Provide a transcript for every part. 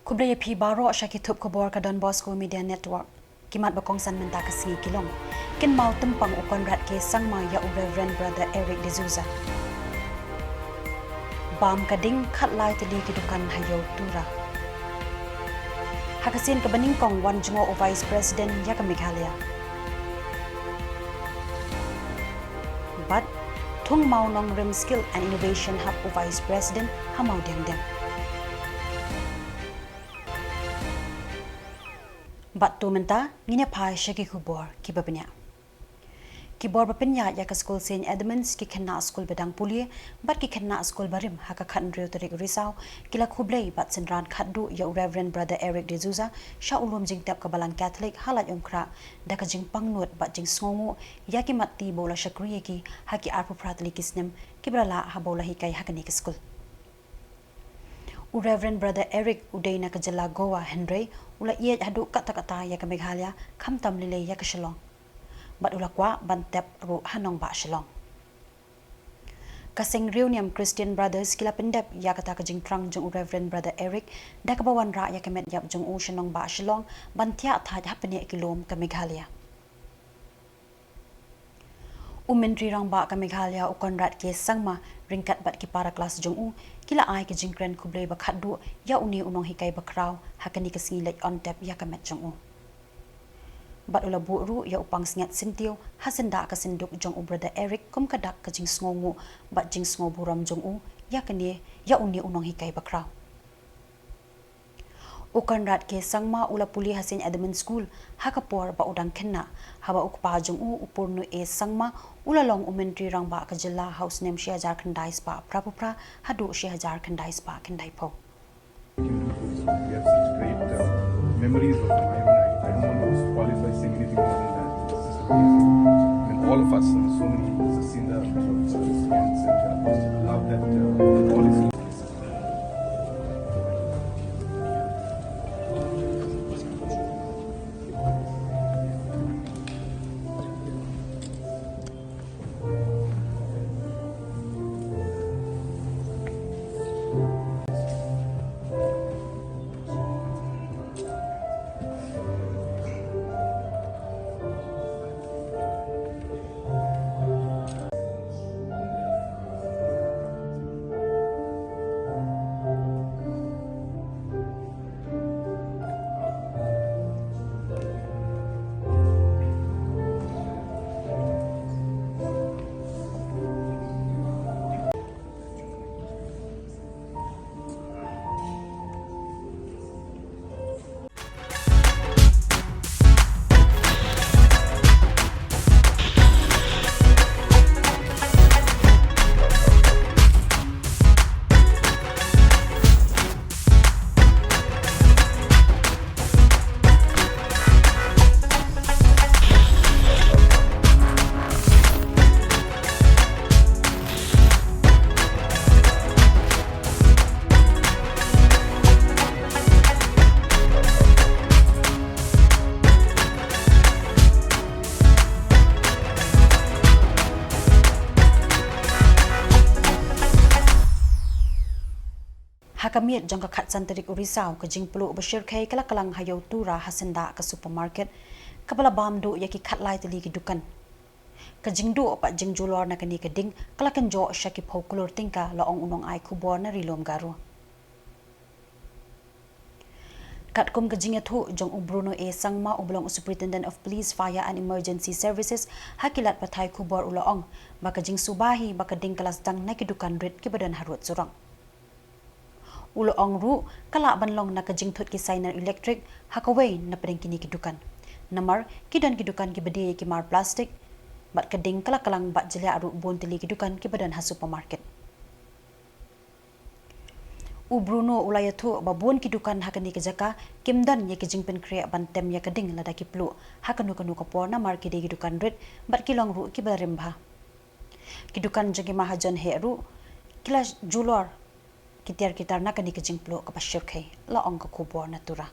Khubor pi baro syakitup Khubor ka donbosco media network kimat bakongsan menta ka singi kilong kin mau tempang ukon rat ke sang ma ya Reverend brother Eric D'Souza bam kading khat lai teli kidukan hayo tura hakasin ka baning kong wan jungo o vice president ya ka Meghalaya but thung mau nong rim skill and innovation hub o vice president hamau deng deng Bat tu menta nginya pai syaki Khubor ki babnya. Khubor bapenya ya ka school Saint Edmunds ki kena school bedang pulie bat ki kena school barim haka khan riu tarik Risaw kila Khublei bat senran khaddu ya Reverend brother Eric D'Souza sha ulum jing tap ka balang Catholic halat umkra da ka jing pangnut bat jing sngongu ya ki matti bola shakri ki haki arpu pratli kisnem ki brala ha bola hikai hakani ka school. Reverend brother Eric udaina ka Jylla Goa Henry ula iya hadu kata-kata ya ka Meghalaya kham tam lile ya ka Shillong bat ula kwa bantep ru hanong ba Shillong kaseng reunion Christian brothers kila pendep ya kata ka jingtrang jong Reverend brother Eric da ka bawan ra ya ka met yap jong u Shillong ba Shillong bantia tha hapne kilom ka Meghalaya Umentri rang ba ka Meghalaya ukon rat ke sangma ringkat bat ki para kelas jong u kila ai ke jingkren Khublei ba khaddu ya uni unong hikai bakraw hakani ka singilek on tap ya ka met jong u bat ula bu ru ya upang singat sintiu hasenda ka sinduk jong u brother Eric kum kadak ka jing sngongu bat jing sngo buram jong u ya kani ya uni unong hikai bakraw ukan rat ke sangma ula puli hasin admin school hakapor ba udang khenna haba ukpa jong u upurnu e sangma ula long umentri rang ba ka Jylla house name shi hajar khandai spa prapupra hadu shi hajar khandai spa khandai po We have such great memories of him. I don't want to qualify saying anything more than that. It's just amazing. I mean, all of us, and so many people have seen the experience and love that all is. Hakamiet jong ka khat santarik Risaw ka jingplu bashir kai kala kalang hayo tura hasenda ka supermarket kabala bamdu yaki khat lai tali ki dukan ka jingdu pa jingjulor na kani ka ding kala kanjo shaki phokulor tingka laong unong ai Khubor na rilom garu katkum ka jingathu jong Bruno e sangma ublong superintendent of police fire and emergency services hakilat pathai Khubor ulaong baka jing subahi baka ding kelas dang na ki dukan rit ki badan harut surang ulo ongru kala banlong na kajing thut ki signer electric hakaway na pedeng kini kidukan namar kidan kidukan ki bedi ki mar plastic bat kading kala kalang bat Jylla aru bon tili kidukan ki badan ha supermarket u Bruno ulayathu babon kidukan hakani ki jaka kimdan ye kijing pen kre bantem ya kading lada ki plu hakanu kanu kapor na mar ki de kidukan red bat kilong ru ki barimba kidukan jagi mahajan heru kila julor kitar na kani kijing plo ka pasyur kay laong ka Khubor na tura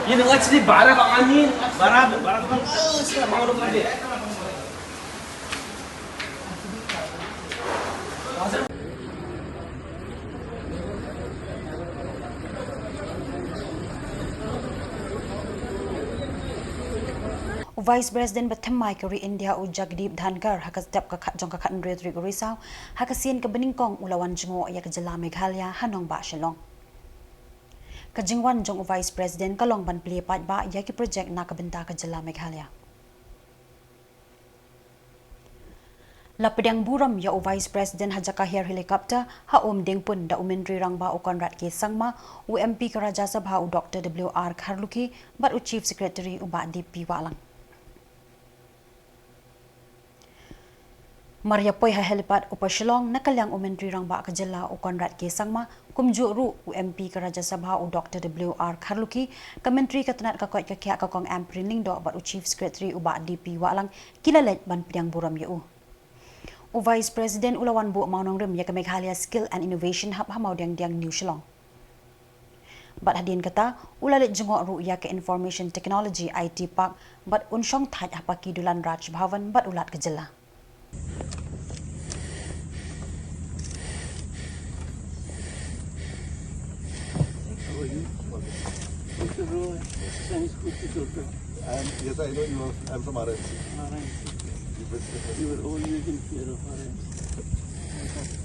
Ini nggak sih bara bang angin, bara bang mau lu kerja. Vice President Batamai Kari India u Jagdeep Dhankar hakastep ka jong ka khan retri Risaw hakasin ka beningkong ulawan jingo ya ka Jylla Meghalaya hanong ba Shillong. Kajingwan jong Vice President kalong ban pli pat ba ya ki project NAKA benta ka Jylla Meghalaya. Lapidang buram ya Vice President hajaka hair helicopter ha ding pun da umindri rang ba u konrat ke sangma u MP ka Raja Sabha u Dr. WR Kharluki bat u Chief Secretary u ba DP walang. Maria poi ha helipad upa Shillong nakalyang umindri rang ba ka Jylla u konrat ke sangma kumju ru u MP ka Raja Sabha u Dr. WR Kharluki ka menteri ka tanat ka kwat ka kya ka kong amprin lingdo bat u Chief Secretary u ba DP walang kilalet ban pidang buram ya u. Vice President ulawan bu maunong rim ya ka Meghalaya Skill and Innovation Hub hamau diang New Shillong. Bat hadin kata ulalit jengok ru ya ka Information Technology IT Park bat unsyong thaj hapaki dulan Raj Bhavan bat ulat ke Jylla. Yes, I know you are. I'm from RNC. You were always in fear of RNC.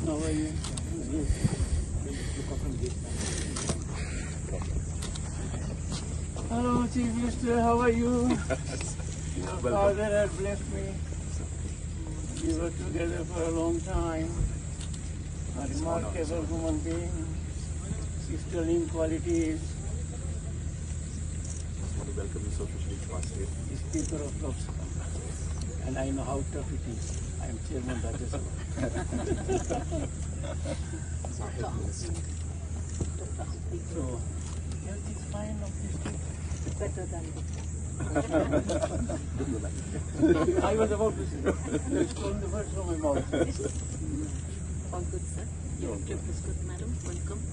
How are you? Yes. Hello, Chief Minister. How are you? Your father had blessed me. We were together for a long time. A remarkable human being. Sterling qualities. Welcome you so officially to our state. Speaker of Bosco. And I know how tough it is. I am Chairman Rajya Sabha. So, health is fine of this trip. Better than I was about to say. It's going the words from my mouth. All good, sir. Your trip is good, madam. Welcome.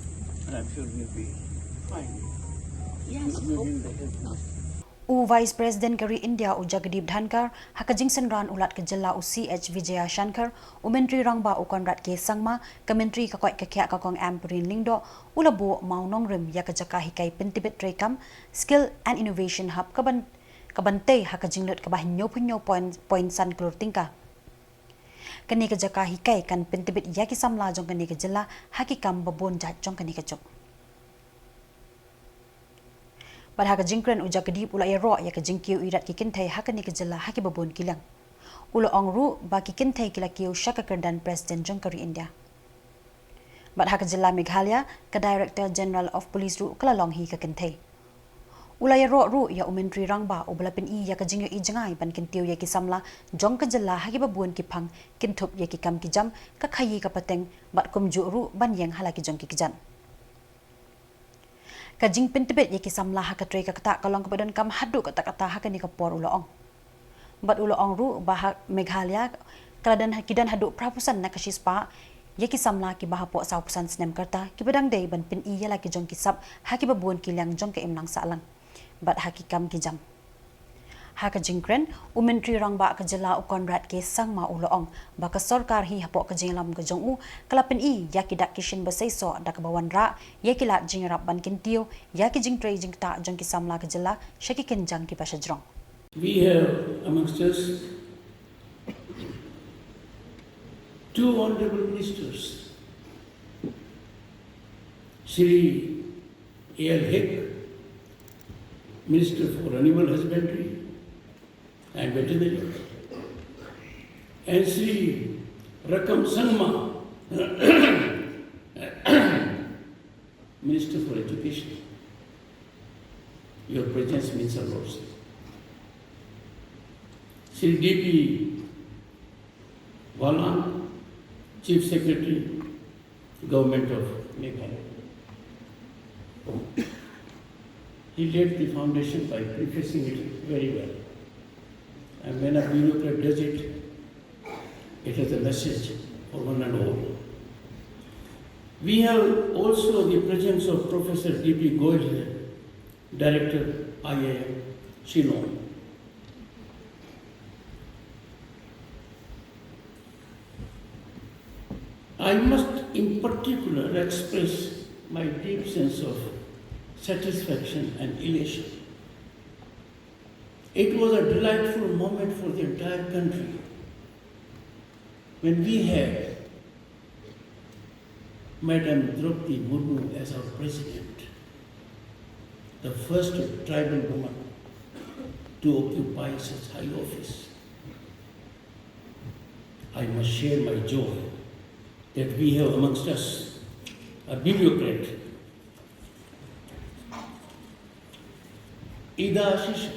And I'm sure we'll be fine. Yes, Within the health ministry. U Vice President Kari India u Jagdeep Dhankar hakajing senran ulat ke Jylla u CH Vijaya Shankar u menteri rang ba u konrat ke sangma ka menteri ka kwat ka kya ka kong amprin lingdo ulabu maunong rim ya ka jaka hikai pentibet rekam Skill and Innovation Hub kabantay hakajing lut ka bahinyo punyo point san klur tingka kani ka jaka hikai kan pentibet ya ki Samla jong kani ka Jylla hakikam babon jat jong kani ka chok. Pada haka jingkren u Jagdeep ula ero ya ka jingkiu irat ki kintai haka ni ka Jylla haki babon kilang. Ula ongru ba ki kintai kila kiu syaka kerdan Presiden jong Kari India. Bat haka Jylla Meghalaya ka Director General of Police ru kalalong hi ka kintai. Ula ero ru ya umintri rangba u balapin i ya ka jingyo i jangai ban kintiu ya ki Samla jong ka Jylla haki babon ki phang kintup ya ki kam ki jam ka khayi ka pateng bat kumju ru ban yang halaki jong ki kijan. Kajing pentibet ya ki Samla haka trei ka kata kalong kepadon kam hadu kata kata haka ni kapor uloong. Bat uloong ru bahak Meghalaya kaladan hakidan hadu prapusan na kasispa ya ki Samla ki bahapo sa pusan snem karta ki badang day ban pin iya laki jong ki sab haki babuan kilang jong ka imnang saalang. Bat haki kam ki jam. Haka jingkren umentri rang ba ka Jylla u konrat ke sangma uloong baka sarkar hi hapo ka jinglam ka jong u kalapin i ya ki dak kishin basaiso dak bawan ra ya ki lat jingrap ban kintiu ya ki jingtrei jingta jong ki Samla ka Jylla shaki kinjang ki pasha jrong. We have amongst us two honorable ministers, Shri A.L. Hick, Minister for Animal Husbandry and Veterinary, and Sri Rakam Sangma, Minister for Education. Your presence means a lot. Sri D.P. Walan, Chief Secretary, Government of Nepal. He laid the foundation by prefacing it very well. And when a bureaucrat does it, it is a message for one and all. We have also the presence of Professor D.P. Khuborjylla, Director, IIM, Shillong. I must in particular express my deep sense of satisfaction and elation. It was a delightful moment for the entire country when we had Madam Draupadi Murmu as our president, the first tribal woman to occupy such high office. I must share my joy that we have amongst us a bureaucrat, Ida Ashish,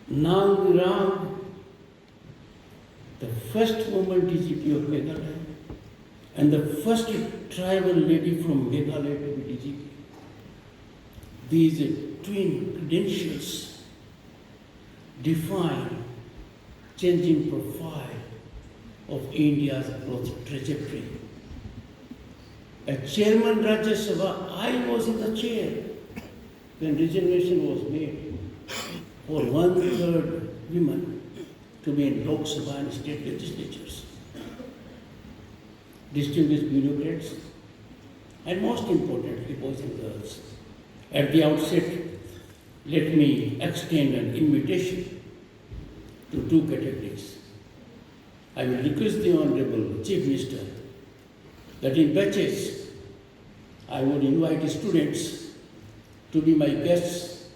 Nang Ram, the first woman DGP of Meghalaya, and the first tribal lady from Meghalaya to be DGP. These twin credentials define changing profile of India's growth trajectory. As Chairman Rajya Sabha, I was in the chair when reservation was made for 1/3 women to be in Lok Sabha and state legislatures. Distinguished bureaucrats, and most importantly, boys and girls, at the outset, let me extend an invitation to two categories. I will request the Honorable Chief Minister that in batches, I would invite students to be my guests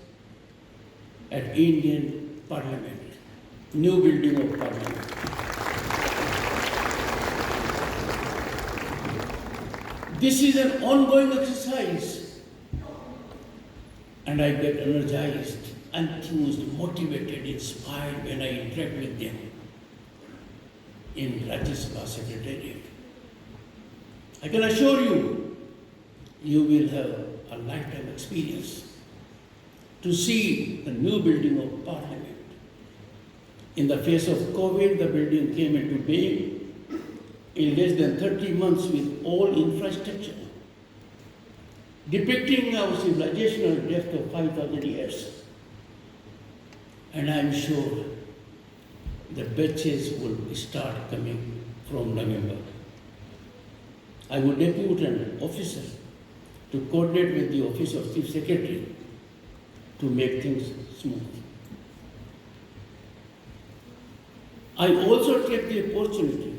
at Indian Parliament, new building of Parliament. This is an ongoing exercise, and I get energized, enthused, motivated, inspired when I interact with them in Rajya Sabha Secretariat. I can assure you, you will have a lifetime experience to see the new building of Parliament. In the face of COVID, the building came into being in less than 30 months with all infrastructure, depicting our civilizational depth of 5,000 years. And I'm sure the batches will start coming from November. I would depute an officer to coordinate with the Office of Chief Secretary to make things smooth. I also take the opportunity,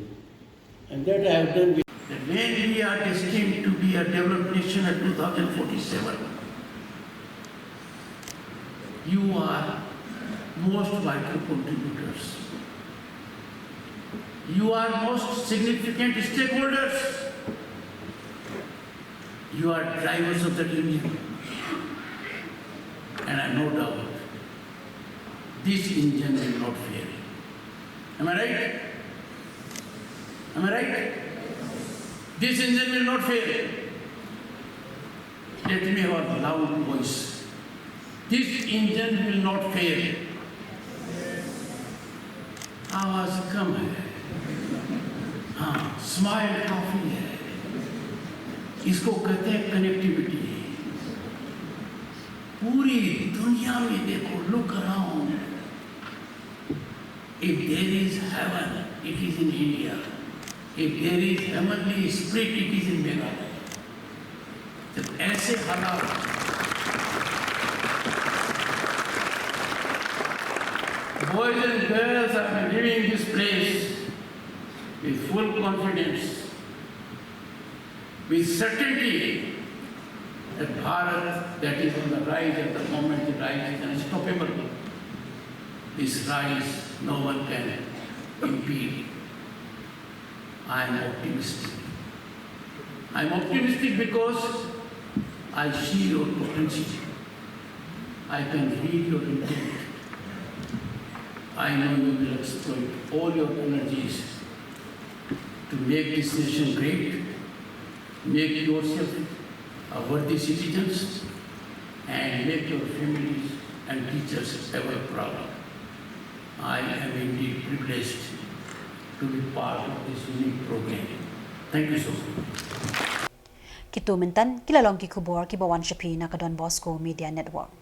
and that I have done with that when we are destined to be a developed nation at 2047, you are most vital contributors. You are most significant stakeholders. You are drivers of the engine. And I have no doubt this engine will not fail. Am I right? Am I right? This engine will not fail. Let me have a loud voice. This engine will not fail. आवाज कम है, हाँ, smile काफी है, इसको कहते हैं connectivity. पूरी दुनिया में देखो, look around. If there is heaven, it is in India. If there is heavenly spirit, it is in Meghalaya. जब ऐसे हालात boys and girls are leaving this place with full confidence, with certainty that Bharat that is on the rise at the moment, the rise is unstoppable. This rise no one can impede. I am optimistic. I am optimistic because I see your potential. I can read your intent. I know you will exploit all your energies to make this nation great, make yourself a worthy citizens, and make your families and teachers ever proud. I am indeed privileged to be part of this unique program. Thank you so much. Kitumintan, kilalong ki Khubor, Kibawan Shapi, NAKA Don Bosco Media Network.